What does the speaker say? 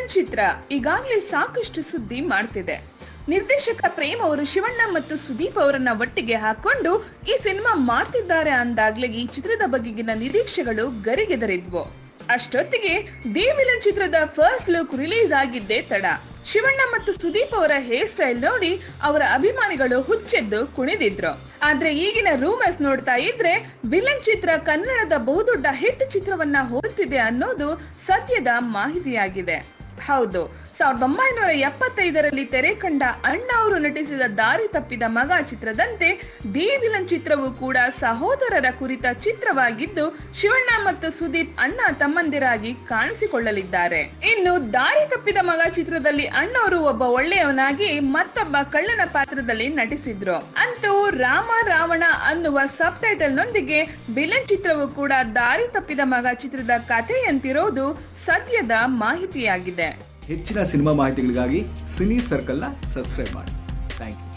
Villain ಚಿತ್ರ ಈಗಾಗಲೇ ಸಾಕಷ್ಟು ಸುದ್ದಿ ಮಾಡ್ತಿದೆ. ನಿರ್ದೇಶಕ ಪ್ರೇಮ್ ಅವರು ಶಿವಣ್ಣ ಮತ್ತು ಸುದೀಪ್ ಅವರನ್ನ ಒಟ್ಟಿಗೆ ಹಾಕೊಂಡು ಈ ಸಿನಿಮಾ ಮಾಡ್ತಿದ್ದಾರೆ ಅಂದಾಗ್ಲೇ ಈ ಚಿತ್ರದ ಬಗೆಗಿನ ನಿರೀಕ್ಷೆಗಳು ಗರಿಗೆದರಿದ್ವು. ಅಷ್ಟೊತ್ತಿಗೆ ದಿ ವಿಲನ್ ಚಿತ್ರದ ಫಸ್ಟ್ ಲುಕ್ ರಿಲೀಸ್ ಆಗಿದ್ದೇ ತಡ. ಶಿವಣ್ಣ ಮತ್ತು ಸುದೀಪ್ ಅವರ ಹೇರ್ ಸ್ಟೈಲ್ ನೋಡಿ ಅವರ ಅಭಿಮಾನಿಗಳು ಹುಚ್ಚೆದ್ದು ಕುಣಿದಿದ್ರು. ಆದ್ರೆ ಈಗಿನ ರೂಮರ್ಸ್ ನೋಡ್ತಾ ಇದ್ರೆ ವಿಲನ್ ಚಿತ್ರ ಕನ್ನಡದ ಬಹುದೊಡ್ಡ ಹಿಟ್ ಚಿತ್ರವನ್ನ ಹೋಲ್ತಿದೆ ಅನ್ನೋದು ಸದ್ಯದ ಮಾಹಿತಿಯಾಗಿದೆ. ಹೌದು, 1975ರಲ್ಲಿ ತೆರೆ ಕಂಡ ಅಣ್ಣ ಅವರು ನಟಿಸಿದ ದಾರಿ ತಪ್ಪಿದ ಮಗ ಚಿತ್ರದಂತೆ ದಿ ವಿಲನ್ ಚಿತ್ರವು ಕೂಡ ಸಹೋದರರ ಕುರಿತ ಚಿತ್ರವಾಗಿದ್ದು ಶಿವಣ್ಣ ಮತ್ತು ಸುದೀಪ್ ಅಣ್ಣ ತಮ್ಮಂದಿರಾಗಿ ಕಾಣಿಸಿಕೊಳ್ಳಲಿದ್ದಾರೆ. ಇನ್ನು ದಾರಿ ತಪ್ಪಿದ ಮಗ ಚಿತ್ರದಲ್ಲಿ ಅಣ್ಣವರು ಒಬ್ಬ ಒಳ್ಳೆಯವನಾಗಿ ಮತ್ತೊಬ್ಬ ಕಳ್ಳನ ಪಾತ್ರದಲ್ಲಿ ನಟಿಸಿದ್ರು. ಅಂತೂ ರಾಮ ರಾವಣ ಅನ್ನುವ ಸಬ್ ಟೈಟಲ್ ನೊಂದಿಗೆ ವಿಲನ್ ಚಿತ್ರವು ಕೂಡ ದಾರಿ ತಪ್ಪಿದ ಮಗ ಚಿತ್ರದ ಕಥೆಯಂತಿರೋದು ಸದ್ಯದ ಮಾಹಿತಿಯಾಗಿದೆ. ಹೆಚ್ಚಿನ ಸಿನಿಮಾ ಮಾಹಿತಿಗಳಿಗಾಗಿ ಸಿನಿ ಸರ್ಕಲ್ನ ಸಬ್ಸ್ಕ್ರೈಬ್ ಮಾಡಿ. Thank you.